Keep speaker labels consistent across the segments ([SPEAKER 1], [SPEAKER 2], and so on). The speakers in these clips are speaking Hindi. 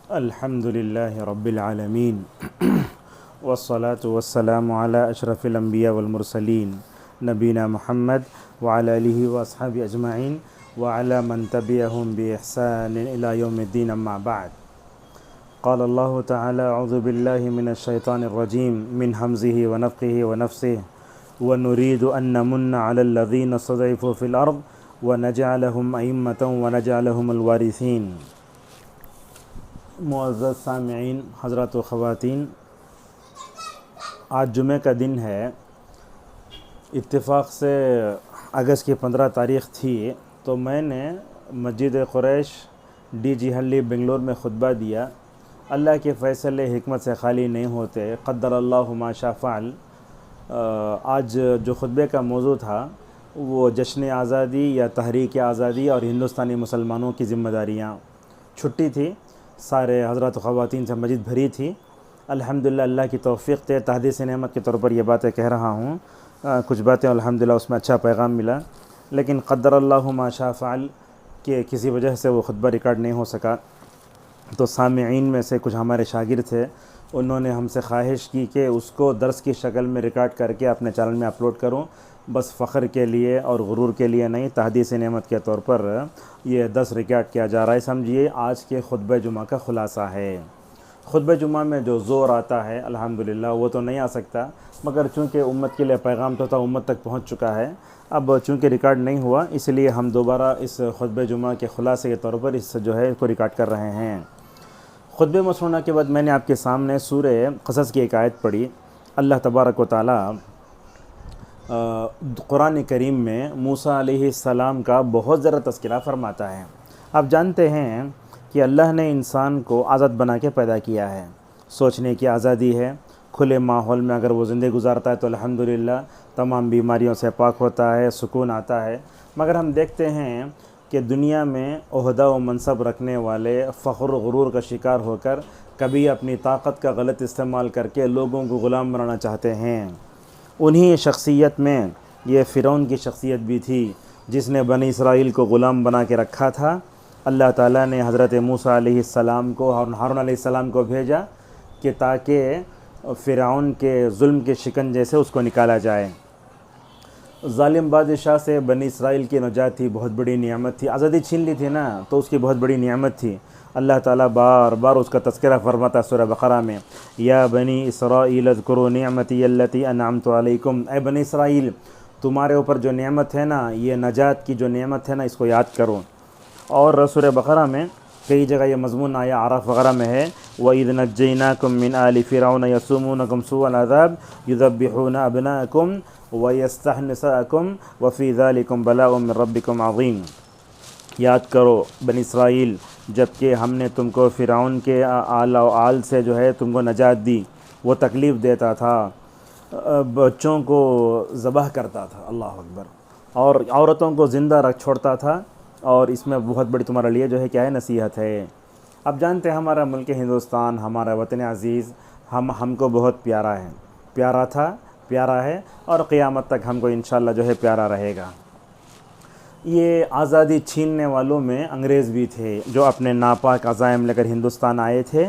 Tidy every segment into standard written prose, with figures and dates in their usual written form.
[SPEAKER 1] अल्हम्दुलिल्लाहि रब्बिल आलमीन वस्सलातु वस्सलामु अला अशरफिल अंबिया वल मुरसलीन नबीना मुहम्मद व अला आलिहि व अस्हाबि अजमाइन व अला मन तबिअहुम बि इहसान इला यौमिद्दीन अम्मा बाद। क़ाल अल्लाहु तआला अऊज़ु बिल्लाहि मिनश शैतानिर रजीम मिन हमज़िहि व नफ़्ख़िहि व नफ़्सिहि व नुरीदु अन नमुन्ना अलल लज़ीना इस्तज़इफ़ू फ़िल अर्ज़ व नजअलहुम अइम्मतन व नजअलहुमुल वारिसीन। मुअज़्ज़ज़ सामिईन, हज़रात व ख़वातीन, आज जुमे का दिन है। इत्तेफ़ाक़ से अगस्त की 15 तारीख़ थी, तो मैंने मस्जिद क़ुरैश DG हल्ली बेंगलोर में ख़ुतबा दिया। अल्लाह के फ़ैसले हिकमत से ख़ाली नहीं होते, क़द्दर अल्लाहु मा शा फ़अल। आज जो ख़ुतबे का मौजू था वो जश्न आज़ादी या तहरीक आज़ादी और हिंदुस्तानी मुसलमानों की ज़िम्मेदारियाँ। छुट्टी थी, सारे हज़रात ख़वातीन से मस्जिद भरी थी। अल्हम्दुलिल्लाह, अल्लाह की तौफ़ीक़ से तहदीस नेमत के तौर पर ये बातें कह रहा हूँ। कुछ बातें अल्हम्दुलिल्लाह उसमें अच्छा पैगाम मिला, लेकिन क़द्दर अल्लाहु मा शा फ़अल के किसी वजह से वो ख़ुतबा रिकॉर्ड नहीं हो सका। तो सामिईन में से कुछ हमारे शागिर्द थे, उन्होंने हमसे ख्वाहिश की कि उसको दर्स की शक्ल में रिकॉर्ड करके अपने चैनल में अपलोड करूं। बस फ़ख्र के लिए और गुरूर के लिए नहीं, तहदीस नेमत के तौर पर ये 10 रिकॉर्ड किया जा रहा है। समझिए आज के खुतबे जुमा का ख़ुलासा है। खुतबे जुमा में जो ज़ोर आता है अल्हम्दुलिल्लाह वो तो नहीं आ सकता, मगर चूँकि उम्मत के लिए पैगाम तो था, उम्मत तक पहुँच चुका है। अब चूँकि रिकॉर्ड नहीं हुआ, इसलिए हम दोबारा इस खुतबे जुमा के ख़ुलासे के तौर पर इस जो है इसको रिकॉर्ड कर रहे हैं। खुतबे मसनूना के बाद मैंने आपके सामने सूरह क़सस की एक आयत पढ़ी। अल्लाह तबारक व तआला कुरान करीम में मूसा अलैहिस्सलाम का बहुत ज़रा तज़किरा फ़रमाता है। आप जानते हैं कि अल्लाह ने इंसान को आज़ाद बना के पैदा किया है, सोचने की आज़ादी है। खुले माहौल में अगर वो ज़िंदगी गुजारता है तो अल्हम्दुलिल्लाह तमाम बीमारियों से पाक होता है, सुकून आता है। मगर हम देखते हैं कि दुनिया में ओहदा व मनसब रखने वाले फ़ख्र गुरूर का शिकार होकर कभी अपनी ताकत का गलत इस्तेमाल करके लोगों को ग़ुलाम बनाना चाहते हैं। उन्हीं शख्सियत में ये फ़िरौन की शख्सियत भी थी, जिसने बनी इसराइल को ग़ुलाम बना के रखा था। अल्लाह ताला ने हज़रत मूसा अलैहिस्सलाम को और हारून अलैहिस्सलाम को भेजा कि ताकि फ़िरौन के जुल्म के शिकंजे से उसको निकाला जाए। ज़ालिम बादशाह से बनी इसराइल की नजात थी, बहुत बड़ी नियामत थी। आज़ादी छीन ली थी ना, तो उसकी बहुत बड़ी नियामत थी। अल्लाह ताला बार बार उसका तज़किरा फ़रमाता सूरह बक़रा में, या बनी इसराइल अज़्कुरू निअमती अल्लती अनअमतु अलैकुम। ए बनी इसराइल, तुम्हारे ऊपर जो नेमत है ना, ये नजात की जो नेमत है ना, इसको याद करो। और सूरह बक़रा में कई जगह ये मज़मून आया आराफ वग़ैरह में है, वइज़ नज्जयनाकुम मिन आलि फ़िरऔन यसुमूनकुम सूअल अज़ाब युज़ब्बिहूना अब्नाअकुम व यस्तहयूना निसाअकुम व फ़ी ज़ालिकुम बलाउम मिन रब्बिकुम अज़ीम। याद करो बनी इसराइल, जबकि हमने तुमको फ़िरऔन के आल से जो है तुमको नजात दी। वो तकलीफ़ देता था, बच्चों को ज़बह करता था, अल्लाह अकबर, और औरतों को ज़िंदा रख छोड़ता था। और इसमें बहुत बड़ी तुम्हारे लिए जो है क्या है, नसीहत है। अब जानते हैं हमारा मुल्क हिंदुस्तान, हमारा वतन अज़ीज़ हमको बहुत प्यारा है, प्यारा था, प्यारा है और क़यामत तक हमको इंशाअल्लाह जो है प्यारा रहेगा। ये आज़ादी छीनने वालों में अंग्रेज़ भी थे, जो अपने नापाक अज़ाइम लेकर हिंदुस्तान आए थे।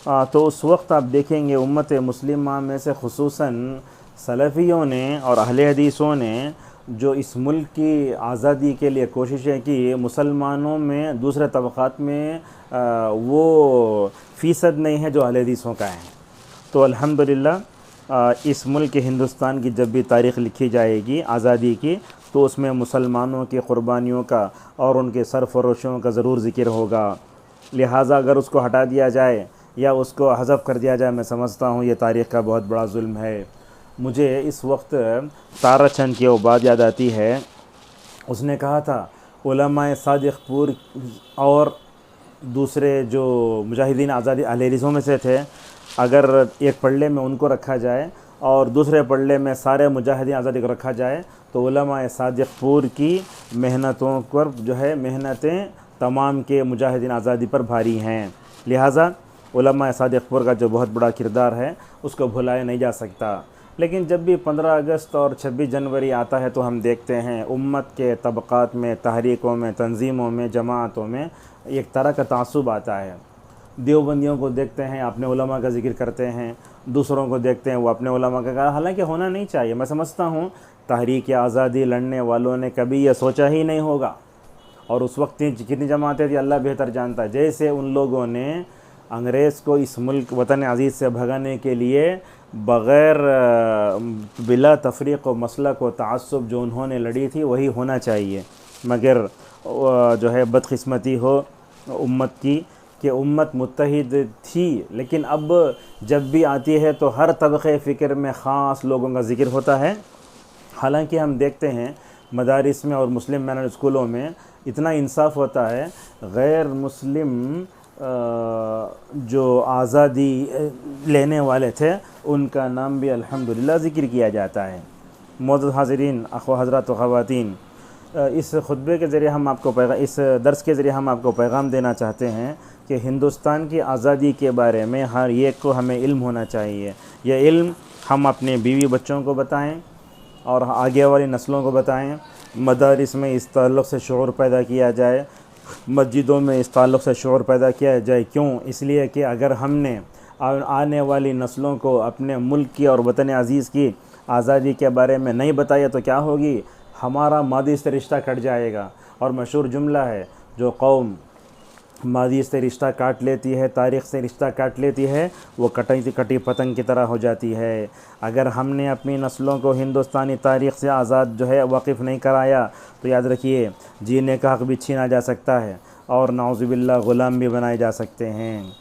[SPEAKER 1] तो उस वक्त आप देखेंगे उम्मत मुस्लिमा में से ख़ुसूसन सलफ़ियों ने और अहले हदीसों ने जो इस मुल्क की आज़ादी के लिए कोशिशें की, मुसलमानों में दूसरे तबक़ात में वो फ़ीसद नहीं है जो अहले हदीसों का है। तो अल्हम्दुलिल्लाह इस मुल्क हिंदुस्तान की जब भी तारीख़ लिखी जाएगी आज़ादी की, तो उसमें मुसलमानों की क़ुरबानियों का और उनके सरफ़रोशियों का ज़रूर ज़िक्र होगा। लिहाजा अगर उसको हटा दिया जाए या उसको हज़फ कर दिया जाए, मैं समझता हूँ ये तारीख़ का बहुत बड़ा जुल्म है। मुझे इस वक्त ताराचंद की वो बात याद आती है। उसने कहा था उलमाए सादिक़पुर और दूसरे जो मुजाहिदीन आज़ादी अहले हदीसों में से थे, अगर एक पल्ले में उनको रखा जाए और दूसरे पल्ले में सारे मुजाहिदीन आज़ादी को रखा जाए, तो उलमाए सादिक़पुर की मेहनतों पर जो है मेहनतें तमाम के मुजाहिदीन आज़ादी पर भारी हैं। लिहाजा उलमाए सादिक़पुर का जो बहुत बड़ा किरदार है उसको भुलाया नहीं जा सकता। लेकिन जब भी 15 अगस्त और 26 जनवरी आता है तो हम देखते हैं उम्मत के तबक़ात में, तहरीकों में, तंजीमों में, जमातों में एक तरह का तासुब आता है। देवबंदियों को देखते हैं अपने उलमा का जिक्र करते हैं, दूसरों को देखते हैं वो अपने उलमा का कहा, हालांकि होना नहीं चाहिए। मैं समझता हूँ तहरीक आज़ादी लड़ने वालों ने कभी यह सोचा ही नहीं होगा, और उस वक्त कितनी जमातें थी अल्लाह बेहतर जानता है। जैसे उन लोगों ने अंग्रेज़ को इस मुल्क वतन अज़ीज़ से भगाने के लिए बग़ैर बिला तफरीक़ व मसलक व तअस्सुब जो उन्होंने लड़ी थी वही होना चाहिए। मगर जो है बदकिस्मती हो उम्मत की कि उम्मत मुत्तहिद थी, लेकिन अब जब भी आती है तो हर तबक़े फ़िक्र में ख़ास लोगों का ज़िक्र होता है। हालांकि हम देखते हैं मदारिस में और मुस्लिम मैनर स्कूलों में इतना इंसाफ होता है, गैर मुस्लिम जो आज़ादी लेने वाले थे उनका नाम भी अल्हम्दुलिल्लाह ज़िक्र किया जाता है। मौजूद हाज़रीन अख़वा हज़रात व ख़वातीन, इस खुतबे के ज़रिए हम आपको इस दर्स के ज़रिए हम आपको पैगाम देना चाहते हैं कि हिंदुस्तान की आज़ादी के बारे में हर एक को हमें इल्म होना चाहिए। यह इल्म हम अपने बीवी बच्चों को बताएं और आगे वाली नस्लों को बताएं। मदारिस में इस ताल्लुक़ से शऊर पैदा किया जाए, मस्जिदों में इस ताल्लुक़ से शऊर पैदा किया जाए। क्यों? इसलिए कि अगर हमने आने वाली नस्लों को अपने मुल्क की और वतन अज़ीज़ की आज़ादी के बारे में नहीं बताया तो क्या होगी, हमारा मादी से रिश्ता कट जाएगा। और मशहूर जुमला है, जो कौम मादी से रिश्ता काट लेती है, तारीख़ से रिश्ता काट लेती है, वो कटी पतंग की तरह हो जाती है। अगर हमने अपनी नस्लों को हिंदुस्तानी तारीख़ से आज़ाद जो है वाकिफ़ नहीं कराया तो याद रखिए जीने का हक़ भी छीना जा सकता है और नाउज़ुबिल्लाह ग़ुलाम भी बनाए जा सकते हैं।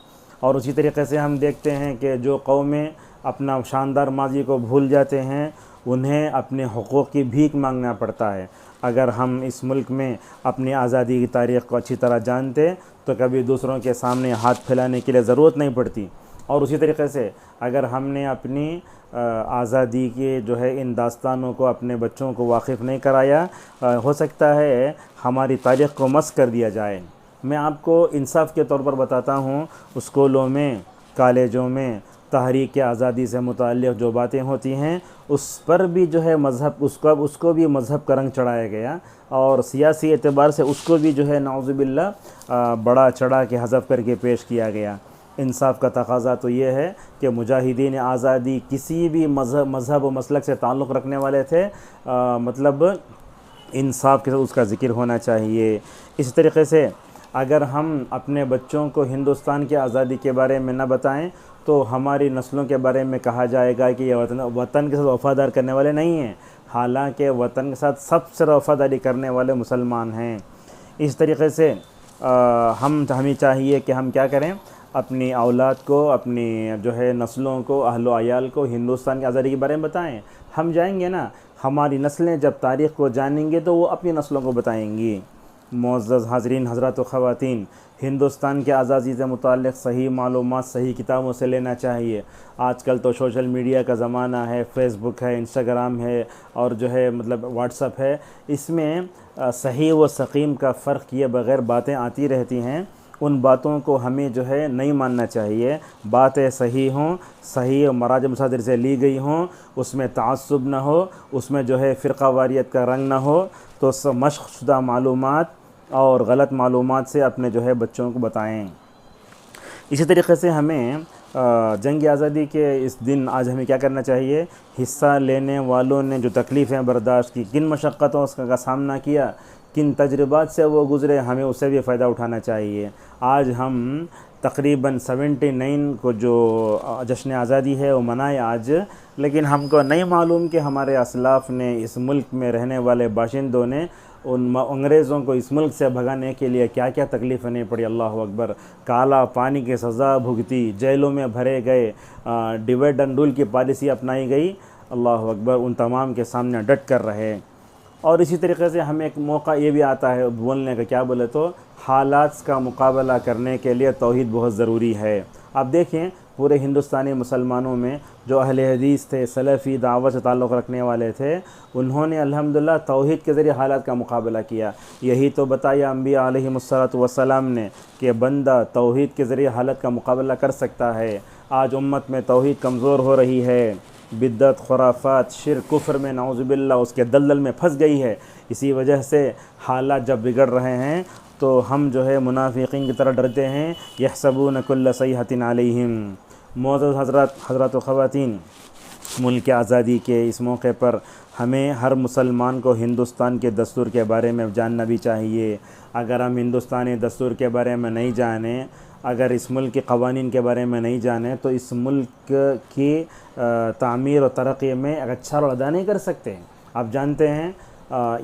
[SPEAKER 1] और उसी तरीक़े से हम देखते हैं कि जो कौमें अपना शानदार माजी को भूल जाते हैं उन्हें अपने हुकूक़ की भीख मांगना पड़ता है। अगर हम इस मुल्क में अपनी आज़ादी की तारीख़ को अच्छी तरह जानते तो कभी दूसरों के सामने हाथ फैलाने के लिए ज़रूरत नहीं पड़ती। और उसी तरीक़े से अगर हमने अपनी आज़ादी के जो है इन दास्तानों को अपने बच्चों को वाकिफ़ नहीं कराया, हो सकता है हमारी तारीख़ को मस कर दिया जाए। मैं आपको इंसाफ के तौर पर बताता हूँ, स्कूलों में कॉलेजों में तहरीक आज़ादी से मुताल्लिक़ जो बातें होती हैं उस पर भी जो है मज़हब उसको भी मज़हब का रंग चढ़ाया गया और सियासी एतबार से उसको भी जो है नाउज़ुबिल्लाह बड़ा चढ़ा के हज़फ करके पेश किया गया। इंसाफ का तकाज़ा तो ये है कि मुजाहिदीन आज़ादी किसी भी मज़हब व मसलक से ताल्लुक़ रखने वाले थे, मतलब इंसाफ के साथ उसका ज़िक्र होना चाहिए। इस तरीक़े से अगर हम अपने बच्चों को हिंदुस्तान की आज़ादी के बारे में न बताएं तो हमारी नस्लों के बारे में कहा जाएगा कि ये वतन के साथ वफ़ादार करने वाले नहीं हैं, हालांकि वतन के साथ सबसे वफ़ादारी करने वाले मुसलमान हैं। इस तरीक़े से हमें चाहिए कि हम क्या करें, अपनी औलाद को, अपनी जो है नस्लों को, अहलो अयाल को हिंदुस्तान की आज़ादी के बारे में बताएं। हम जाएंगे ना, हमारी नस्लें जब तारीख़ को जानेंगे तो वो अपनी नस्लों को बताएंगी। मुअज़्ज़ज़ हाज़रीन हज़रात व ख़वातीन, हिंदुस्तान की आज़ादी से मुताल्लिक़ सही मालूमात सही किताबों से लेना चाहिए। आजकल तो सोशल मीडिया का ज़माना है, फ़ेसबुक है, इंस्टाग्राम है और जो है मतलब व्हाट्सअप है, इसमें सही व सकीम का फ़र्क किए बग़ैर बातें आती रहती हैं। उन बातों को हमें जो है नहीं मानना चाहिए। बातें सही हों, सही मराज मसादिर से ली गई हों, उसमें तअस्सुब न हो, उसमें जो है फ़िरक़ा वारियत का रंग न हो, तो मश्क़ शुदा मालूमात और गलत मालूमात से अपने जो है बच्चों को बताएं। इसी तरीक़े से हमें जंग आज़ादी के इस दिन आज हमें क्या करना चाहिए, हिस्सा लेने वालों ने जो तकलीफ़ें बर्दाश्त की, किन मशक्क़तों का सामना किया, किन तजर्बात से वो गुज़रे, हमें उससे भी फ़ायदा उठाना चाहिए। आज हम तकरीबन 79 को जो जश्न आज़ादी है वो मनाए आज, लेकिन हमको नहीं मालूम कि हमारे असलाफ़ ने, इस मुल्क में रहने वाले बाशिंदों ने उन अंग्रेज़ों को इस मुल्क से भगाने के लिए क्या क्या तकलीफ़ें नहीं पड़ी। अल्लाह अकबर। काला पानी की सज़ा भुगती, जेलों में भरे गए, डिवाइड एंड रूल की पॉलिसी अपनाई गई। अल्लाह अकबर। उन तमाम के सामने डट कर रहे। और इसी तरीके से हमें एक मौका ये भी आता है बोलने का, क्या बोले तो हालात का मुकाबला करने के लिए तौहीद बहुत ज़रूरी है। आप देखें पूरे हिंदुस्तानी मुसलमानों में जो अहले हदीस थे, सलफ़ी दावत से ताल्लुक़ रखने वाले थे, उन्होंने अल्हम्दुलिल्लाह तौहीद के ज़रिए हालात का मुकाबला किया। यही तो बताया अम्बिया अलैहिमुस्सलातु वस्सलाम ने कि बंदा तौहीद के ज़रिए हालत का मुकाबला कर सकता है। आज उम्मत में तौहीद कमज़ोर हो रही है, बिद्दत, खुराफात, शिर्क, कुफ्र में नाउज़ुबिल्लाह उसके दलदल में फंस गई है। इसी वजह से हालात जब बिगड़ रहे हैं तो हम जो है मुनाफिकीन की तरह डरते हैं। यहसबून कुल्ल सयहतिन अलैहिम। मोअज़्ज़ज़ हज़रात व ख़वातीन, मुल्क आज़ादी के इस मौके पर हमें हर मुसलमान को हिंदुस्तान के दस्तूर के बारे में जानना भी चाहिए। अगर हम हिंदुस्तानी दस्तूर के बारे में नहीं जानें, अगर इस मुल्क के क़वानीन के बारे में नहीं जानें, तो इस मुल्क की तामीर और तरक्की में अच्छा रोल अदा नहीं कर सकते। आप जानते हैं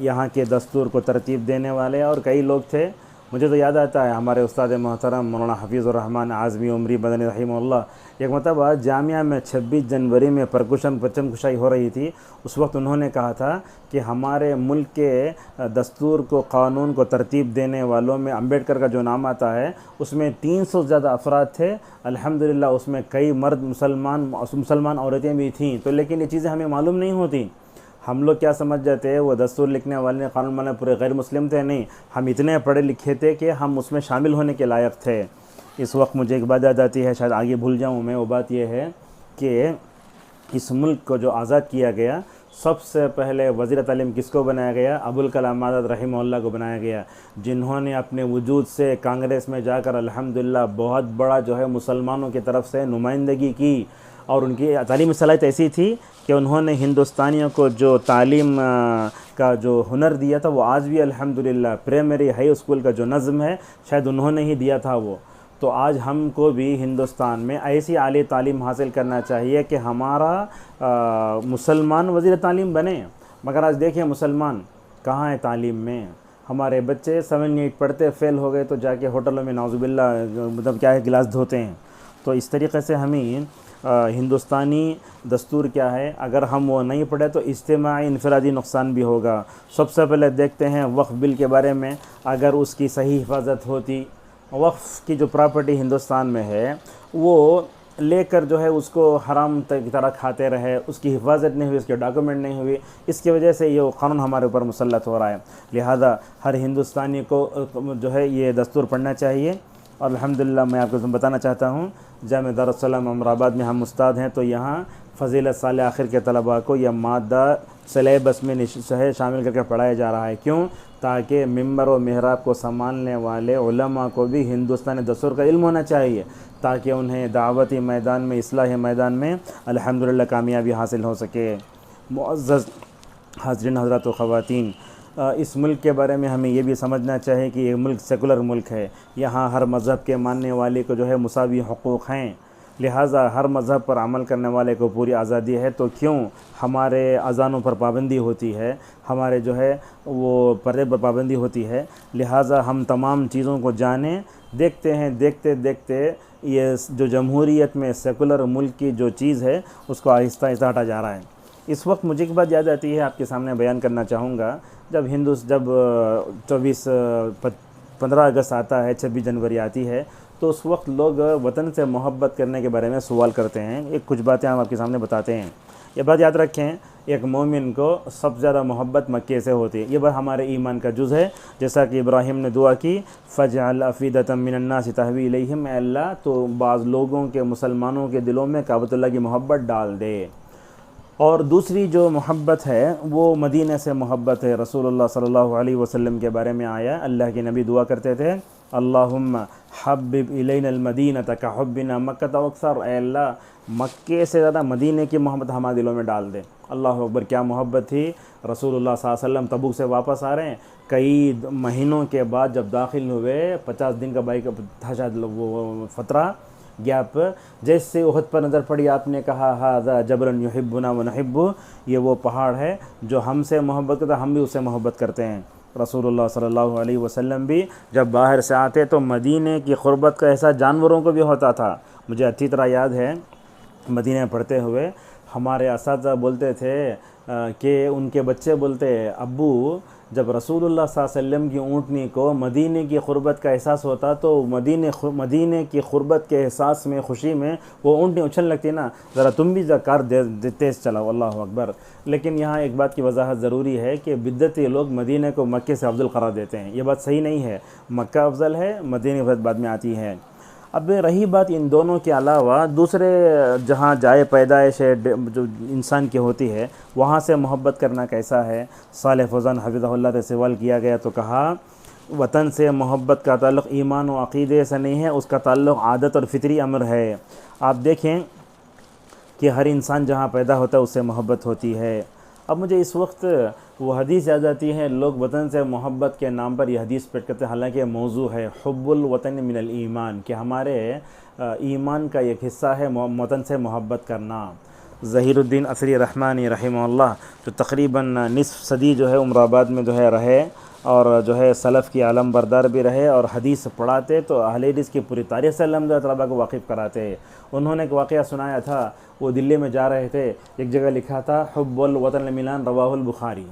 [SPEAKER 1] यहाँ के दस्तूर को तरतीब देने वाले और कई लोग थे। मुझे तो याद आता है हमारे उस्ताद मोहतरम मौलाना हफीज़ुर रहमान आज़मी उमरी मदनी रहीमहुल्लाह, एक मरतबा जामिया में 26 जनवरी में परकुशन परचम कुशाई हो रही थी। उस वक्त उन्होंने कहा था कि हमारे मुल्क के दस्तूर को, क़ानून को तरतीब देने वालों में अम्बेडकर का जो नाम आता है उसमें 300 से ज़्यादा अफराद थे। अल्हम्दुलिल्लाह उसमें कई मर्द मुसलमान औरतें भी थीं। तो लेकिन ये चीज़ें हमें मालूम नहीं होती। हम लोग क्या समझ जाते हैं वो दस्तूर लिखने वाले, क़ानून वाले पूरे गैर मुस्लिम थे। नहीं, हम इतने पढ़े लिखे थे कि हम उसमें शामिल होने के लायक थे। इस वक्त मुझे एक बात याद आती है, शायद आगे भूल जाऊँ मैं। वो बात यह है कि इस मुल्क को जो आज़ाद किया गया, सबसे पहले वज़ीर तालीम किसको बनाया गया? अबुल कलाम आज़ाद रहीमहुल्लाह को बनाया गया, जिन्होंने अपने वजूद से कांग्रेस में जाकर अल्हम्दुलिल्लाह बहुत बड़ा जो है मुसलमानों की तरफ से नुमाइंदगी की। और उनकी तालीमी सलाहियत ऐसी थी कि उन्होंने हिंदुस्तानियों को जो तालीम का जो हुनर दिया था वो आज भी अल्हम्दुलिल्लाह प्राइमरी हाई स्कूल का जो नज़्म है शायद उन्होंने ही दिया था वो। तो आज हमको भी हिंदुस्तान में ऐसी आली तालीम हासिल करना चाहिए कि हमारा मुसलमान वज़ीर तालीम बने। मगर आज देखिए मुसलमान कहाँ है तालीम में। हमारे बच्चे 7-8 पढ़ते फ़ेल हो गए तो जाके होटलों में नाउज़ुबिल्लाह मतलब क्या है गिलास धोते हैं। तो इस तरीक़े से हमें हिंदुस्तानी दस्तूर क्या है, अगर हम वो नहीं पढ़े तो इज्तिमाई इनफरादी नुकसान भी होगा। सबसे पहले देखते हैं वक्फ़ बिल के बारे में। अगर उसकी सही हिफाजत होती, वक्फ़ की जो प्रॉपर्टी हिंदुस्तान में है वो लेकर जो है उसको हराम की तरह खाते रहे, उसकी हिफाजत नहीं हुई, उसके डॉक्यूमेंट नहीं हुई, इसकी वजह से ये कानून हमारे ऊपर मुसल्लत हो रहा है। लिहाजा हर हिंदुस्तानी को जो है ये दस्तूर पढ़ना चाहिए। और अल्हम्दुलिल्लाह मैं आपको बताना चाहता हूँ, जामिया दारुस्सलाम अमराबाद में हम उस्ताद हैं, तो यहाँ फ़ज़ीलत साल आखिर के तलबा को यह मादा सिलेबस में शामिल करके पढ़ाया जा रहा है। क्यों? ताकि मिंबर और मेहराब को संभालने वाले उलमा को भी हिंदुस्तानी दस्तूर का इल्म होना चाहिए, ताकि उन्हें दावती मैदान में, इस्लाही मैदान में अल्हम्दुलिल्लाह कामयाबी हासिल हो सके। मुअज़्ज़ज़ हाज़रीन हज़रात व ख़वातीन, इस मुल्क के बारे में हमें ये भी समझना चाहिए कि ये मुल्क सेकुलर मुल्क है। यहाँ हर मज़हब के मानने वाले को जो है मुसावी हुकूक़ हैं। लिहाजा हर मज़हब पर अमल करने वाले को पूरी आज़ादी है। तो क्यों हमारे अज़ानों पर पाबंदी होती है, हमारे जो है वो पर्दे पर पाबंदी होती है। लिहाजा हम तमाम चीज़ों को जानें, देखते हैं, देखते देखते ये जो जमहूरियत में सेकुलर मुल्क की जो चीज़ है उसको आहिस्ता आहिस्ता हटा जा रहा है। इस वक्त मुझे एक बात याद आती है, आपके सामने बयान करना चाहूँगा। जब 15 अगस्त आता है, 26 जनवरी आती है, तो उस वक्त लोग वतन से मोहब्बत करने के बारे में सवाल करते हैं। एक कुछ बातें हम आपके सामने बताते हैं। ये बात याद रखें, एक मोमिन को सबसे ज़्यादा मोहब्बत मक्के से होती है। ये बात हमारे ईमान का जुज़ है। जैसा कि इब्राहिम ने दुआ की, फ़जअल अफ़ीदतम मिनन्नास तहवी इलैहिम, अल्लाह तो बाज़ लोगों के, मुसलमानों के दिलों में काबतुल्लाह की मोहब्बत डाल दे। और दूसरी जो मोहब्बत है वो मदीने से मोहब्बत है। रसूलुल्लाह सल्लल्लाहु अलैहि वसल्लम के बारे में आया, अल्लाह के नबी दुआ करते थे, अल्लाहुम्मा हब्बिब इलैनल मदीनत का हुब्बिना मक्का व अक्सर, अल्लाह मक्के से ज़्यादा मदीने की मोहब्बत हमारे दिलों में डाल दे। अल्लाह अकबर, क्या मोहब्बत थी। रसूलुल्लाह सल्लल्लाहु अलैहि वसल्लम तबूक से वापस आ रहे हैं, कई महीनों के बाद जब दाखिल हुए, 50 दिन का बाइक था शायद वो फ़तरा गैप, जैसे उहद पर नज़र पड़ी आपने कहा हाज़ा जबरन युहिब्बुना व नुहिब्बु, ये वो पहाड़ है जो हमसे मोहब्बत करता, हम भी उससे मोहब्बत करते हैं। रसूलुल्लाह सल्लल्लाहु अलैहि वसल्लम भी जब बाहर से आते तो मदीने की क़ुर्बत का एहसास जानवरों को भी होता था। मुझे अच्छी तरह याद है, मदीने में पढ़ते हुए हमारे असातिज़ा बोलते थे कि उनके बच्चे बोलते, अब्बू जब रसूलुल्लाह सल्लल्लाहु अलैहि वसल्लम की ऊँटनी को मदीने की क़ुर्बत का एहसास होता तो मदीने की क़ुर्बत के एहसास में, खुशी में वो ऊँटनी उछलने लगती ना, ज़रा तुम भी कार तेज़ चलाओ, अल्लाह अकबर। लेकिन यहाँ एक बात की वजाहत ज़रूरी है कि बिद्दती लोग मदीने को मक्के से अफजल करार देते हैं। ये बात सही नहीं है। मक्का अफजल है, मदीने की बाद में आती है। अब रही बात इन दोनों के अलावा दूसरे जहाँ जाए पैदाइश है जो इंसान की होती है, वहाँ से मोहब्बत करना कैसा है। सालेह फौज़ान हफ़िज़हुल्लाह से सवाल किया गया तो कहा, वतन से मोहब्बत का ताल्लुक़ ईमान व अक़ीदे से नहीं है, उसका ताल्लुक़ आदत और फ़ितरी अमर है। आप देखें कि हर इंसान जहाँ पैदा होता है उससे मोहब्बत होती है। अब मुझे इस वक्त वो हदीस याद आती है, लोग वतन से मोहब्बत के नाम पर यह हदीस पेश करते हैं, हालांकि मौजू है हुब्बुल वतन मिनल ईमान, कि हमारे ईमान का एक हिस्सा है वतन से मोहब्बत करना। ज़हीरुद्दीन असरी रहमानी रहमहुल्लाह जो तकरीबन निसफ़ सदी जो है उमराबाद में जो है रहे और जो है सलफ़ की आलम बरदार भी रहे और हदीस पढ़ाते तो अहले हदीस की पूरी तारीख़ से अल्हम्दुलिल्लाह तलबा को वाकिफ़ कराते। उन्होंने एक वाक़या सुनाया था, वो दिल्ली में जा रहे थे, एक जगह लिखा था हुब्बुल वतन मिलान रवाहुल बुखारी।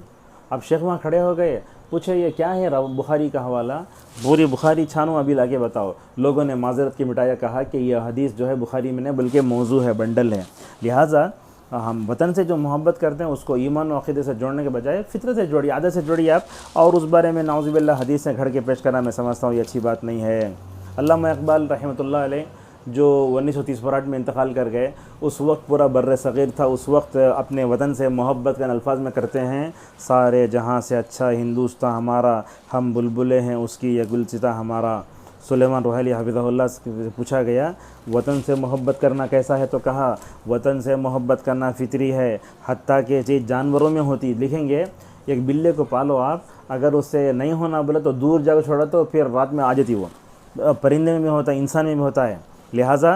[SPEAKER 1] अब शेख वहाँ खड़े हो गए, पूछे ये क्या है बुखारी का हवाला? पूरी बुखारी छानो अभी लाके बताओ। लोगों ने माजरत की मिटाया, कहा कि यह हदीस जो है बुखारी में नहीं बल्कि मौजू है, बंडल है। लिहाजा हम वतन से जो मोहब्बत करते हैं उसको ईमान और अक़ीदे से जोड़ने के बजाय फ़ितरत से जोड़िए, आदत से जोड़िए आप। और उस बारे में नाउज़ुबिल्लाह हदीस से घर के पेश करना मैं समझता हूँ ये अच्छी बात नहीं है। अल्लामा इक़बाल रहमतुल्लाह अलैह जो 1930 में इंतकाल कर गए, उस वक्त पूरा बर्र सग़ीर था, उस वक्त अपने वतन से मोहब्बत का अल्फाज में करते हैं, सारे जहाँ से अच्छा हिंदुस्तान हमारा, हम बुलबुलें हैं उसकी यह गुलसिता हमारा। सुलेमान रुहाइली हफ़िज़हुल्लाह से पूछा गया वतन से मोहब्बत करना कैसा है, तो कहा वतन से मोहब्बत करना फ़ितरी है, हत्ता कि चीज़ जानवरों में होती। लिखेंगे एक बिल्ली को पालो आप, अगर उससे नहीं होना बोले तो दूर जाकर छोड़ा तो फिर रात में आ जाती, वो परिंदे में भी होता है, इंसान में भी होता है। लिहाजा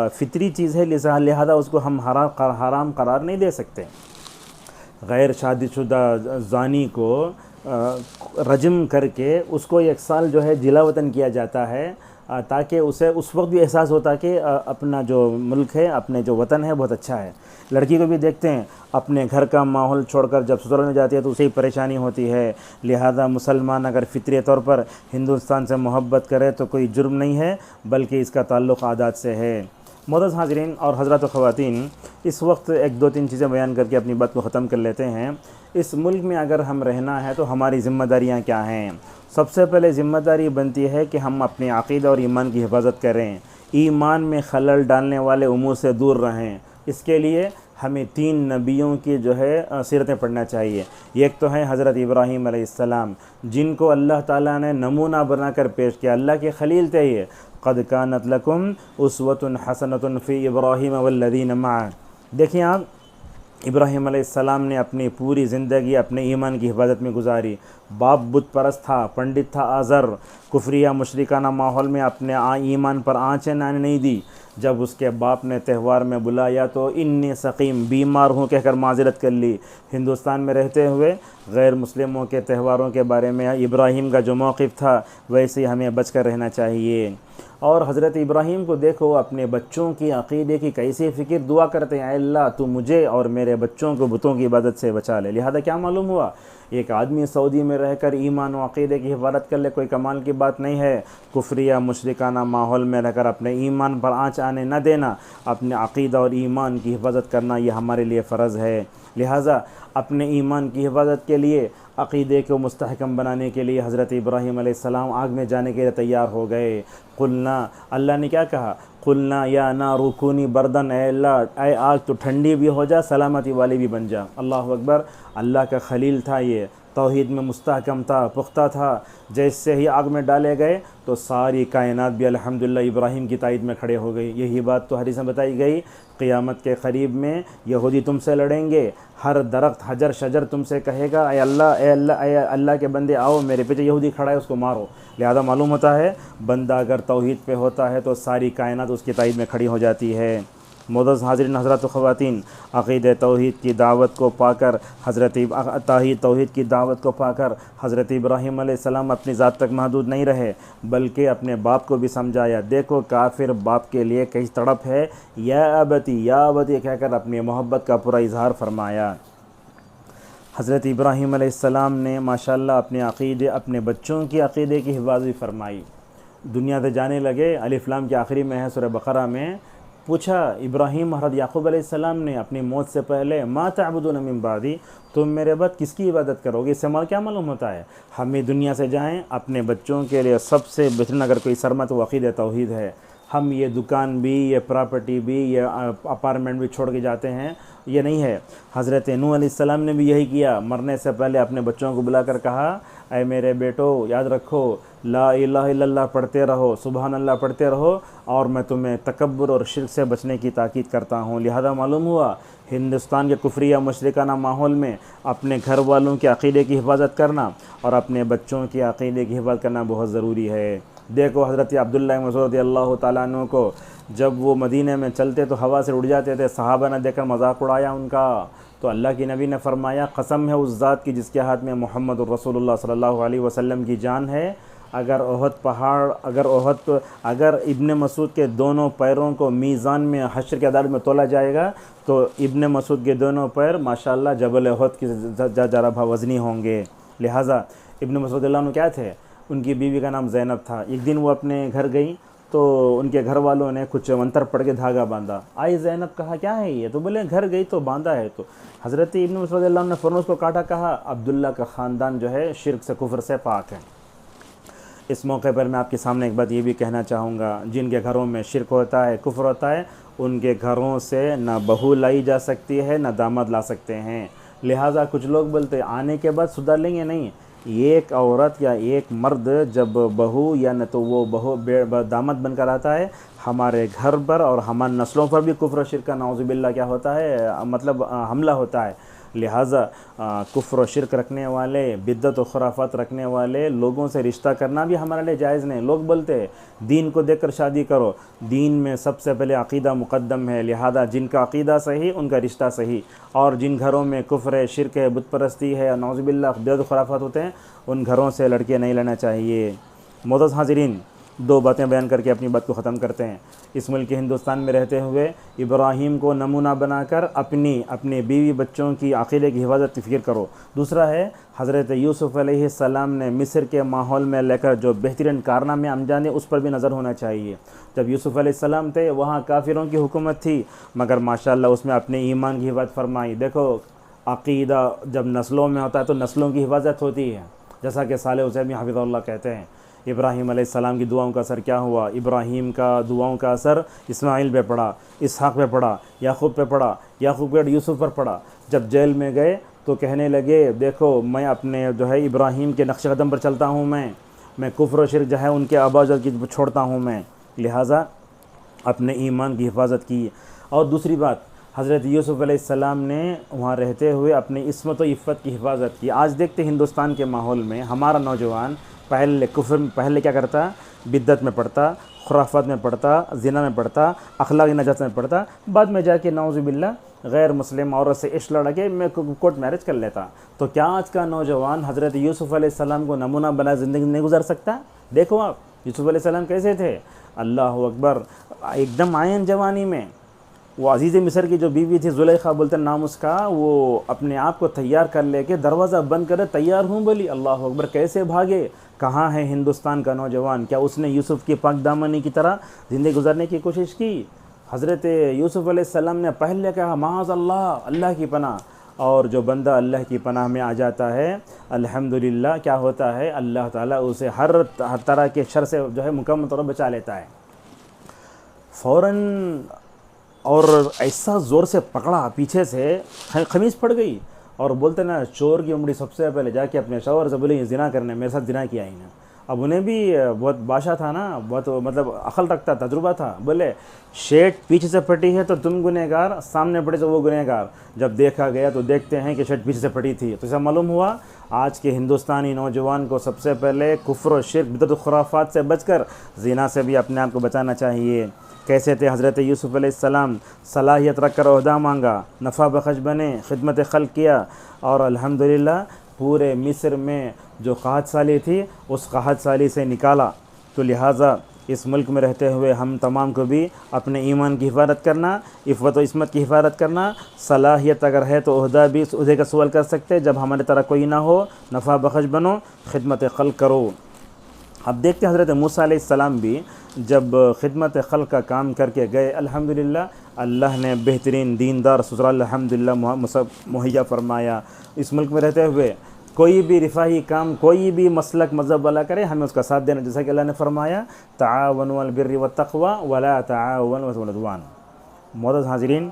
[SPEAKER 1] फ़ितरी चीज़ है, लिहाजा उसको हम हराम करार नहीं दे सकते। गैर शादीशुदा ज़ानी को रजम करके उसको 1 साल जो है जिला वतन किया जाता है, ताकि उसे उस वक्त भी एहसास होता कि अपना जो मुल्क है, अपने जो वतन है बहुत अच्छा है। लड़की को भी देखते हैं अपने घर का माहौल छोड़कर जब ससुराल में जाती है तो उसे ही परेशानी होती है। लिहाजा मुसलमान अगर फ़ितरी तौर पर हिंदुस्तान से मोहब्बत करे तो कोई जुर्म नहीं है, बल्कि इसका ताल्लुक़ आदत से है। मोअज़्ज़ज़ हाज़रीन और हज़रात व ख़वातीन, इस वक्त 1-2-3 चीज़ें बयान करके अपनी बात को ख़त्म कर लेते हैं। इस मुल्क में अगर हम रहना है तो हमारी ज़िम्मेदारियाँ क्या हैं? सबसे पहले ज़िम्मेदारी बनती है कि हम अपने अक़ीदा और ईमान की हिफाजत करें, ईमान में खलल डालने वाले उमूर से दूर रहें। इसके लिए हमें 3 नबियों की जो है सीरतें पढ़ना चाहिए। एक तो है हज़रत इब्राहीम अलैहिस्सलाम, जिनको अल्लाह ताला ने नमूना बनाकर पेश किया, अल्लाह के खलील थे ये। क़द कानत लकुम उस्वतुन हसनतुन फ़ी इब्राहीम वल्लज़ीन मअह। देखिए आप, इब्राहीम अलैहिस्सलाम ने अपनी पूरी ज़िंदगी अपने ईमान की हिफाजत में गुजारी। बाप बुत परस्त था, पंडित था आज़र, कुफ्रिया मुशरिकाना माहौल में अपने ईमान पर आँचें आने नहीं दी। जब उसके बाप ने त्यौहार में बुलाया तो इन्नी सकीम, बीमार हूँ कहकर माज़रत कर ली। हिंदुस्तान में रहते हुए गैर मुस्लिमों के त्यौहारों के बारे में इब्राहीम का जो मौक़िफ़ था वैसे ही हमें बच कर रहना चाहिए। और हज़रत इब्राहीम को देखो, अपने बच्चों की अक़ीदे की कैसी फ़िक्र, दुआ करते हैं अल्लाह तू मुझे और मेरे बच्चों को बुतों की इबादत से बचा ले। लिहाजा क्या मालूम हुआ, एक आदमी सऊदी में रहकर ईमान व अक़ीदे की हिफाजत कर ले, कोई कमाल की बात नहीं है। कुफ्रिया मुशरिकाना माहौल में रहकर अपने ईमान पर आँच आने न देना, अपने अक़ीदा और ईमान की हिफाजत करना ये हमारे लिए फ़र्ज़ है। लिहाजा अपने ईमान की हिफाजत के लिए, अक़ीदे को मुस्तहकम बनाने के लिए हज़रत इब्राहीम अलैहिस्सलाम आग में जाने के लिए तैयार हो गए। कुलना, अल्लाह ने क्या कहा, कुलना या नारु कूनी बर्दन, ऐ अल्लाह, ऐ आग तो ठंडी भी हो जा, सलामती वाली भी बन जा। अल्लाह अकबर। अल्लाह का खलील था ये, तौहीद में मुस्तहकम था, पुख्ता था। जैसे ही आग में डाले गए तो सारी कायनात भी अल्हम्दुलिल्लाह इब्राहीम की ताईद में खड़े हो गई। यही बात तो हदीस में बताई गई, क़ियामत के क़रीब में यहूदी तुमसे लड़ेंगे, हर दरख्त हजर शजर तुमसे कहेगा ऐ अल्लाह, ऐ अल्लाह, ऐ अल्लाह के बंदे आओ, मेरे पीछे यहूदी खड़ा है उसको मारो। लिहाजा मालूम होता है बंदा अगर तौहीद पे होता है तो सारी कायनात उसकी ताईद में खड़ी हो जाती है। मोअज़्ज़ज़ हाज़रीन हज़रात व ख़वातीन, अक़ीदे तौहीद की दावत को पाकर तौहीद की दावत को पाकर हज़रत इब्राहीम अलैहिस्सलाम अपनी ज़ात तक महदूद नहीं रहे, बल्कि अपने बाप को भी समझाया। देखो काफिर बाप के लिए कैसी तड़प है, या अबती कहकर अपनी मोहब्बत का पूरा इजहार फरमाया। हज़रत इब्राहीम अलैहिस्सलाम ने माशाअल्लाह अपने अक़ीदे, अपने बच्चों की अक़ीदे की हिफाज़त फरमाई। दुनिया से जाने लगे, अलिफ लाम के आखिरी में है सूरह बक़रा में, पूछा इब्राहीम हज़रत याक़ूब अलैहिस्सलाम ने अपनी मौत से पहले, मा तअबुदून मिन बादी, तुम मेरे बाद किसकी इबादत करोगे? इससे हमारा क्या मालूम होता है, हमें दुनिया से जाएं अपने बच्चों के लिए सबसे बेहतरीन अगर कोई सरमत वो अक़ीदा तौहीद है। हम ये दुकान भी, ये प्रॉपर्टी भी, ये अपार्टमेंट भी छोड़ के जाते हैं, ये नहीं है। हज़रत नूह अलैहिस्सलाम ने भी यही किया, मरने से पहले अपने बच्चों को बुलाकर कहा ऐ मेरे बेटो याद रखो, ला इलाहा इल्लल्लाह पढ़ते रहो, सुबहान अल्लाह पढ़ते रहो, और मैं तुम्हें तकब्बुर और शिर्क से बचने की ताकीद करता हूँ। लिहाजा मालूम हुआ हिंदुस्तान के कुफरिया मुशरिकाना माहौल में अपने घर वालों के अक़ीदे की हिफाजत करना और अपने बच्चों के अक़ीदे की हिफाजत करना बहुत ज़रूरी है। देखो हज़रत अब्दुल्लाह मसूद रज़ियल्लाहु ताला अन्हु को जब वो मदीने में चलते तो हवा से उड़ जाते थे, सहाबा ने देखकर मजाक उड़ाया उनका, तो अल्लाह के नबी ने फरमाया कसम है उस ज़ात की जिसके हाथ में मोहम्मद रसूलुल्लाह सल्लल्लाहु अलैहि वसल्लम की जान है, अगर इब्ने मसूद के दोनों पैरों को मीज़ान में हश्र के अदालत में तोला जाएगा तो इब्ने मसूद के दोनों पैर माशाअल्लाह जबल उहद की ज़रा वज़नी होंगे। लिहाजा इब्ने मसूद रज़ियल्लाहु अन्हु क्या थे, उनकी बीवी का नाम ज़ैनब था। एक दिन वो अपने घर गई तो उनके घर वालों ने कुछ मंत्र पढ़ के धागा बांधा। आई ज़ैनब, कहा क्या है ये, तो बोले घर गई तो बांधा है। तो हज़रत इब्ने मसूद रज़ियल्लाहु अन्हु ने फ़ौरन उसको काटा, कहा अब्दुल्ला का ख़ानदान जो है शिर्क से कुफ्र से पाक है। इस मौके पर मैं आपके सामने एक बात ये भी कहना चाहूँगा, जिनके घरों में शिर्क होता है, कुफ्र होता है, उनके घरों से ना बहू लाई जा सकती है ना दामाद ला सकते हैं। लिहाजा कुछ लोग बोलते आने के बाद सुधार लेंगे, नहीं, एक औरत या एक मर्द जब बहू या न तो वो दामाद बनकर आता है, हमारे घर पर और हमारे नस्लों पर भी कुफ्र शिर्क का नाउज़ुबिल्लाह क्या होता है, मतलब हमला होता है। लिहाजा कुफ्र शिर्क रखने वाले, बिद्दत और खुराफात रखने वाले लोगों से रिश्ता करना भी हमारे लिए जायज़ नहीं। लोग बोलते हैं दीन को देखकर शादी करो, दीन में सबसे पहले अक़ीदा मुक़द्दम है। लिहाजा जिनका अक़ीदा सही उनका रिश्ता सही, और जिन घरों में कुफ्र है, शिर्क है, बुत परस्ती है, नाउज़ुबिल्लाह बिद्दत खुराफात होते हैं, उन घरों से लड़के नहीं लेना चाहिए। मोअज़्ज़ज़ हाज़िरीन, दो बातें बयान करके अपनी बात को ख़त्म करते हैं। इस मुल्क हिंदुस्तान में रहते हुए इब्राहीम को नमूना बनाकर अपनी बीवी बच्चों की अक़ीदे की हिफाजत की फ़िक्र करो। दूसरा है हज़रत यूसुफ़ अलैहिस्सलाम ने मिस्र के माहौल में लेकर जो बेहतरीन कारनामे अंजाम दिए उस पर भी नज़र होना चाहिए। जब यूसुफ़ अलैहिस्सलाम थे वहाँ काफिरों की हुकूमत थी, मगर माशाअल्लाह उसमें अपने ईमान की हिफाजत फरमाई। देखो अक़ीदा जब नस्लों में होता है तो नस्लों की हिफाजत होती है, जैसा कि साले हुसैनी हफ़िज़हुल्लाह कहते हैं। इब्राहीम अलैहिस्सलाम की दुआओं का असर क्या हुआ, इब्राहीम का दुआओं का असर इस्माइल पे पड़ा, इसहाक़ पे पड़ा, याकूब पे पड़ा, याकूब पे यूसुफ़ पर पड़ा। जब जेल में गए तो कहने लगे देखो मैं अपने जो है इब्राहीम के नक्श कदम पर चलता हूँ, मैं कुफ्र और शिर्क जो है उनके आबाजत की छोड़ता हूँ मैं। लिहाजा अपने ईमान की हिफाजत की। और दूसरी बात, हज़रत यूसुफ़ अलैहिस्सलाम ने वहाँ रहते हुए अपनी इस्मत व इफ़्फ़त की हिफाजत की। आज देखते हिंदुस्तान के माहौल में हमारा नौजवान पहले क्या करता, बिद्दत में पढ़ता, खुराफात में पढ़ता, ज़िना में पढ़ता, अखलाक़ी नजात में पढ़ता, बाद में जाके नाउज़ुबिल्लाह गैर मुस्लिम औरत से इश्क लड़ा के मैं कोर्ट मैरिज कर लेता। तो क्या आज का नौजवान हज़रत यूसुफ़ अलैहिस्सलाम को नमूना बना ज़िंदगी नहीं गुजार सकता? देखो आप यूसुफ़ अलैहिस्सलाम कैसे थे, अल्लाह अकबर, एकदम आयन जवानी में। वो अज़ीज़ मिस्र की जो बीवी थी ज़ुलेखा बोलते नाम उसका, वो अपने आप को तैयार कर लेके दरवाज़ा बंद करे तैयार हूँ बोली, अल्लाह अकबर, कैसे भागे। कहाँ है हिंदुस्तान का नौजवान? क्या उसने यूसुफ़ की पाक दामनी की तरह ज़िंदगी गुजारने की कोशिश की? हज़रत यूसुफ़ अलैहिस्सलाम ने पहले कहा माज़ अल्लाह, अल्लाह की पनाह, और जो बंदा अल्लाह की पनाह में आ जाता है अल्हम्दुलिल्लाह क्या होता है, अल्लाह ताला उसे हर तरह के शर से जो है मुकम्मल तौर पर बचा लेता है फ़ौरन। और ऐसा ज़ोर से पकड़ा पीछे से, खमीस पड़ गई, और बोलते ना चोर की उमड़ी सबसे पहले जाके अपने शौहर से बोले ये ज़िना करने, मेरे साथ ज़िना किया ही ना। अब उन्हें भी बहुत बादशाह था ना, बहुत मतलब अकल रखता, तजुर्बा था। बोले शेट पीछे से फटी है तो तुम गुनहगार, सामने पड़े तो वो गुनहगार। जब देखा गया तो देखते हैं कि शेट पीछे से फटी थी। तो ऐसा मालूम हुआ आज के हिंदुस्तानी नौजवान को सबसे पहले कुफ्र, शिर्क, बिदअत, खुराफात से बचकर ज़िना से भी अपने आप को बचाना चाहिए। कैसे थे हज़रत यूसुफ़ अलैहिस्सलाम, सलाहियत रख कर ओहदा मांगा, नफ़ा बख्श बने, खिदमत खल्क़ किया, और अल्हम्दुलिल्लाह पूरे मिस्र में जो क़हत साली थी उस क़हत साली से निकाला। तो लिहाजा इस मुल्क में रहते हुए हम तमाम को भी अपने ईमान की हिफाजत करना, इफ़्फ़त व इस्मत की हिफाजत करना, सलाहियत अगर है तो ओहदा भी उहदे का सवाल कर सकते, जब हमारे तरह कोई ना हो, नफ़ा बख्श बनो, खिदमत खल्क़ करो। अब देखते हैं हज़रत मूसा अलैहिस्सलाम भी जब खिदमत खल्क़ का काम करके गए, अल्हम्दुलिल्लाह अल्लाह ने बेहतरीन दीनदार ससुराल अल्हम्दुलिल्लाह मुहैया फरमाया। इस मुल्क में रहते हुए कोई भी रिफ़ाही काम, कोई भी मसलक मज़हब वाला करे, हमें उसका साथ देना, जैसा कि अल्लाह ने फरमाया ताअवनु अलल बिर्रि वत्तक़वा वला ताअवनु अलल उद्वान। मोअज़्ज़ज़ हाज़िरीन,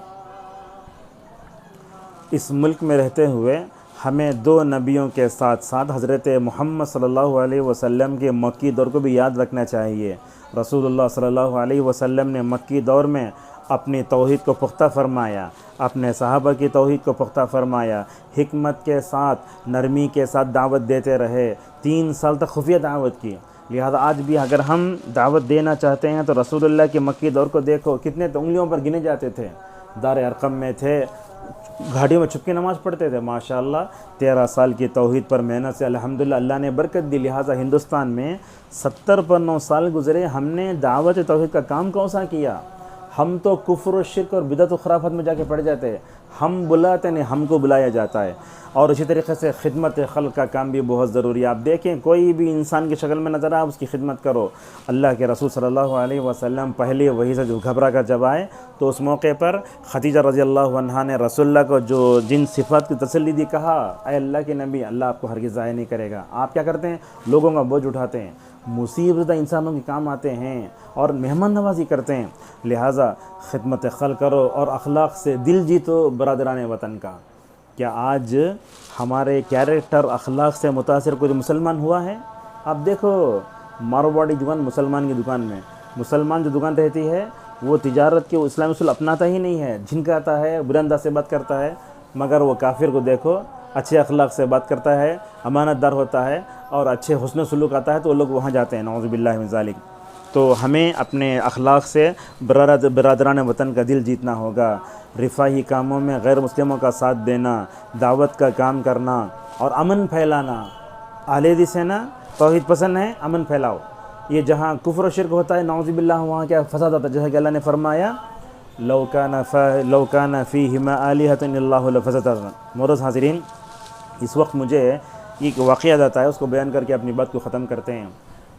[SPEAKER 1] इस मुल्क में रहते हुए हमें दो नबियों के साथ साथ हज़रत मोहम्मद सल्लल्लाहु अलैहि वसल्लम के मक्की दौर को भी याद रखना चाहिए। रसूलुल्लाह सल्लल्लाहु अलैहि वसल्लम ने मक्की दौर में अपनी तौहीद को पुख्ता फरमाया, अपने सहाबा की तौहीद को पुख्ता फरमाया, हिकमत के साथ नरमी के साथ दावत देते रहे, 3 साल तक खुफिया दावत की। लिहाजा आज भी अगर हम दावत देना चाहते हैं तो रसूलुल्लाह के मक्की दौर को देखो, कितने तो उंगलियों पर गिने जाते थे। दार अरकम में थे, घाटियों में छुप के नमाज़ पढ़ते थे। माशाअल्लाह 13 साल की तौहीद पर मेहनत से अल्हम्दुलिल्लाह अल्लाह ने बरकत दी। लिहाजा हिंदुस्तान में 70 पर 9 साल गुजरे, हमने दावत तौहीद का काम कौन सा किया? हम तो कुफ्र और शिर्क और बिदअत और खुराफत में जाके पड़ जाते हैं। हम बुलाते नहीं, हमको बुलाया जाता है। और इसी तरीक़े से खिदमत खल्क़ का काम भी बहुत ज़रूरी है। आप देखें, कोई भी इंसान की शक्ल में नज़र आए, उसकी खिदमत करो। अल्लाह के रसूल सल्लल्लाहु अलैहि वसल्लम पहले वही से जो घबरा कर जब आए तो उस मौके पर खदीजा रज़ी अल्लाह अन्हा ने रसूलुल्लाह को जो जिन सिफ़ात की तसल्ली दी, कहा ऐ अल्लाह के नबी, अल्लाह आपको हरगिज़ ज़ाया नहीं करेगा। आप क्या करते हैं? लोगों का बोझ उठाते हैं, मुसीबत इंसानों के काम आते हैं और मेहमान नवाजी करते हैं। लिहाजा खिदमत खल्क़ करो और अखलाक से दिल जीतो बरादरान वतन का। क्या आज हमारे कैरेक्टर अखलाक से मुतासिर कोई मुसलमान हुआ है? आप देखो, मारवाड़ी दुकान मुसलमान की दुकान में, मुसलमान जो दुकान रहती है वो तिजारत के इस्लामी उसूल अपनाता ही नहीं है, झिनकाता है, बुलंदा से बात करता है। मगर वो काफिर को देखो, अच्छे अखलाक से बात करता है, अमानतदार होता है और अच्छे हुस्न सलूक आता है तो वो लोग वहाँ जाते हैं। नऊज़ु बिल्लाहि मिन ज़ालिक। तो हमें अपने अखलाक से बरादरान वतन का दिल जीतना होगा। रिफाही कामों में गैर मुस्लिमों का साथ देना, दावत का काम करना और अमन फैलाना। अहले हदीस है ना, तौहीद पसंद है, अमन फैलाओ। ये जहाँ कुफ्र और शिर्क होता है, नऊज़ु बिल्लाह, वहाँ क्या फसाद होता है। जैसा कि अल्लाह ने फरमाया, लौ कान फ़ीहिमा आलिहतुन इल्लल्लाहु लफ़सदता। मोरस हाज़रीन, इस वक्त मुझे एक वाक़या आता है, उसको बयान करके अपनी बात को ख़त्म करते हैं।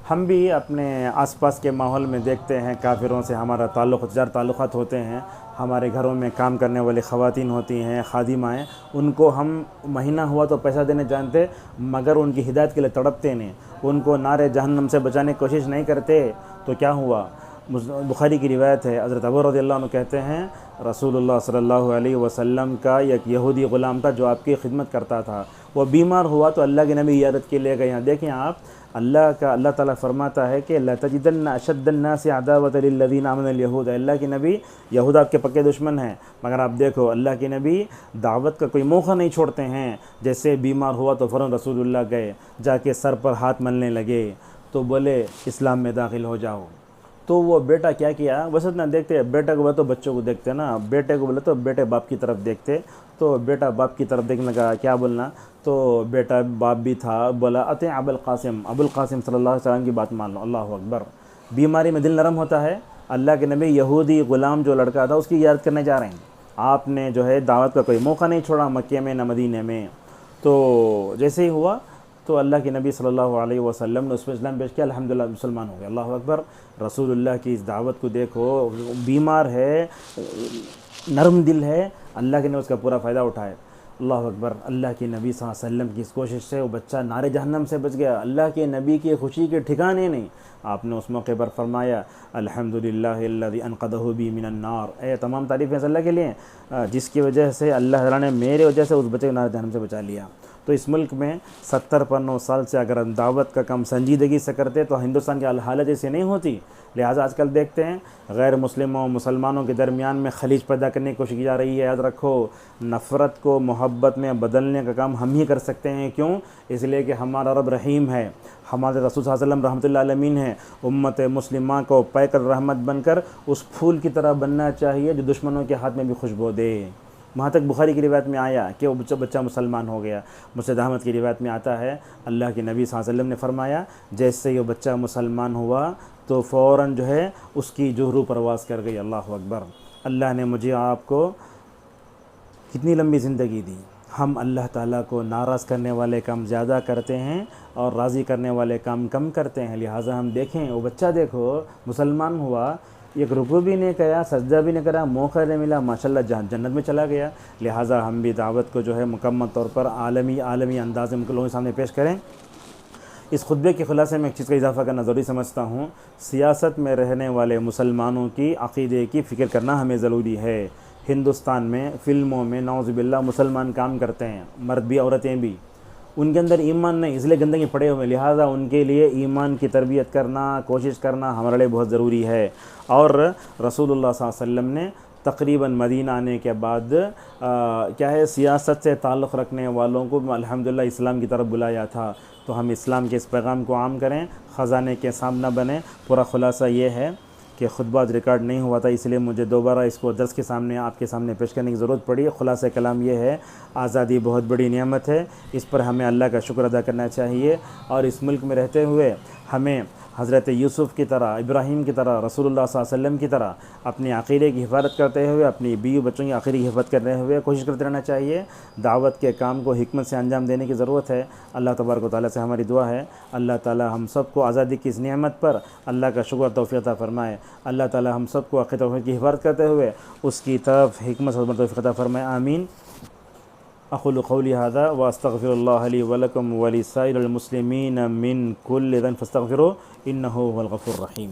[SPEAKER 1] हम भी अपने आसपास के माहौल में देखते हैं, काफिरों से हमारा ताल्लुक़ात होते हैं। हमारे घरों में काम करने वाली ख़वातीन होती हैं, खादिमाएँ, उनको हम महीना हुआ तो पैसा देने जानते, मगर उनकी हिदायत के लिए तड़पते नहीं, उनको नारे जहन्नम से बचाने की कोशिश नहीं करते। तो क्या हुआ? बुखारी की रिवायत है, हज़रत अबू रज़ियल्लाहु अन्हु कहते हैं, रसूलुल्लाह सल्लल्लाहु अलैहि वसल्लम का एक यहूदी ग़ुलाम था जो आपकी खिदमत करता था। वो बीमार हुआ तो अल्लाह के नबी इयादत के लिए गए। यहाँ देखें आप, अल्लाह ताला फरमाता है कि लतजिदन्ना अशद्दन्नासि अदावतन लिल्लज़ीना आमनुल यहूद। अल्लाह के नबी, यहूद आपके पक्के दुश्मन हैं, मगर आप देखो अल्लाह के नबी दावत का कोई मौका नहीं छोड़ते हैं। जैसे बीमार हुआ तो फ़ौरन रसूलुल्लाह गए, जाके सर पर हाथ मलने लगे, तो बोले इस्लाम में दाखिल हो जाओ। तो वो बेटा क्या किया, वैसे ना देखते, बेटे को बोला तो बच्चों को देखते ना, बेटे को बोला तो बेटे बाप की तरफ देखते, तो बेटा बाप की तरफ देखने लगा, क्या बोलना, तो बेटा बाप भी था, बोला अते अबुल कासिम सल्लल्लाहु अलैहि वसल्लम की बात मान लो। अल्लाह अकबर। बीमारी में दिल नरम होता है। अल्लाह के नबी यहूदी ग़ुलाम जो लड़का था उसकी याद करने जा रहे हैं, आपने जो है दावत का कोई मौका नहीं छोड़ा मक्के में न मदीने में। तो जैसे ही हुआ तो अल्लाह के नबी सल्लल्लाहु अलैहि वसल्लम ने उस पर इस्लाम पेश किया, अल्हम्दुलिल्लाह मुसलमान हो गया। अल्लाह अकबर। रसूलुल्लाह की इस दावत को देखो, बीमार है, नरम दिल है, अल्लाह के ने उसका पूरा फ़ायदा उठाया। अल्लाह अकबर। अल्लाह के नबी सल्लल्लाहु अलैहि वसल्लम की इस कोशिश से वो बच्चा नारे जहन्नम से बच गया। अल्लाह के नबी की खुशी के ठिकाने नहीं। आपने उस मौके पर फरमाया, अल्हम्दुलिल्लाहिल्लज़ी अनक़ज़हु बी मिनन नार। तमाम तारीफ़ें अल्लाह के लिए, जिसकी वजह से अल्लाह ताला ने मेरे वजह से उस बच्चे को नारे जहन्नम से बचा लिया। तो इस मुल्क में 70 पर 9 साल से अगर हम दावत का काम संजीदगी से करते तो हिंदुस्तान की हालत ऐसी नहीं होती। लिहाजा आजकल देखते हैं गैर मुस्लिमों मुसलमानों के दरमियान में खलीज पैदा करने की कोशिश की जा रही है। याद रखो, नफ़रत को मोहब्बत में बदलने का काम हम ही कर सकते हैं। क्यों? इसलिए कि हमारा रब रहीम है, हमारे रसूल सल्लल्लाहु अलैहि वसल्लम रहमतुल्लाह अलमीन है। उम्मत मुस्लिमा को पैकर रहमत बनकर उस फूल की तरह बनना चाहिए जो दुश्मनों के हाथ में भी खुशबू दे। वहाँ तक बुखारी की रिवायत में आया कि वो बच्चा मुसलमान हो गया। मुस्नद अहमद की रिवायत में आता है, अल्लाह के नबी सल्लल्लाहु अलैहि वसल्लम ने फरमाया, जैसे ही वो बच्चा मुसलमान हुआ तो फ़ौरन जो है उसकी जुहरू परवाज़ कर गई। अल्लाह अकबर। अल्लाह ने मुझे आपको कितनी लंबी ज़िंदगी दी। हम अल्लाह ताला को नाराज़ करने वाले काम ज़्यादा करते हैं और राज़ी करने वाले काम कम करते हैं। लिहाजा हम देखें, वो बच्चा देखो मुसलमान हुआ, एक रुकू भी नहीं किया, सजदा भी नहीं करा, मौका नहीं मिला, माशाल्लाह जन्नत में चला गया। लिहाजा हम भी दावत को जो है मुकम्मल तौर पर आलमी अंदाज़ में लोगों के सामने पेश करें। इस खुतबे के खुलासे में एक चीज़ का इजाफ़ा करना ज़रूरी समझता हूँ, सियासत में रहने वाले मुसलमानों की अक़ीदे की फ़िक्र करना हमें ज़रूरी है। हिंदुस्तान में फ़िल्मों में नौज़ुबिल्लाह मुसलमान काम करते हैं, मर्द भी औरतें भी, उनके अंदर ईमान नहीं, इसलिए गंदगी पड़े हुए, लिहाजा उनके लिए ईमान की तरबियत करना, कोशिश करना हमारे लिए बहुत ज़रूरी है। और रसूलुल्लाह सल्लल्लाहु अलैहि वसल्लम ने तकरीबन मदीना आने के बाद क्या है, सियासत से ताल्लुक़ रखने वालों को अल्हम्दुलिल्लाह इस्लाम की तरफ बुलाया था। तो हम इस्लाम के इस पैगाम को आम करें, ख़जाने के सामना बने। पूरा ख़ुलासा ये है कि खुतबात रिकॉर्ड नहीं हुआ था, इसलिए मुझे दोबारा इसको दर्स के सामने आपके सामने पेश करने की ज़रूरत पड़ी। ख़ुलासा कलाम ये है, आज़ादी बहुत बड़ी नेमत है, इस पर हमें अल्लाह का शुक्र अदा करना चाहिए। और इस मुल्क में रहते हुए हमें हज़रत यूसुफ़ की तरह, इब्राहीम की तरह, रसूलुल्लाह सल्लल्लाहु अलैहि वसल्लम की तरह अपने अक़ीदे की हिफाज़त करते हुए, अपनी बीवी बच्चों की अक़ीदे की हिफाज़त करते हुए कोशिश करते रहना चाहिए। दावत के काम को हिकमत से अंजाम देने की ज़रूरत है। अल्लाह तबारक व तआला से हमारी दुआ है, अल्लाह ताला हम सबको आज़ादी की इस नेमत पर अल्लाह का शुक्र तौफ़ीक़ अता फ़रमाए। अल्लाह ताला हम सबको अक़ीदा की हिफाज़त करते हुए उसकी तरफ हिकमत से तौफ़ीक़ अता फ़रमाए। आमीन। अक़ूलु क़ौली हाज़ा व अस्तग़फ़िरुल्लाह ली व लकुम व लिसाइरिल मुस्लिमीन मिन कुल्लि ज़ंब फ़स्तग़फ़िरूहु इन्नहु हुवल गफ़ूरुर रहीम।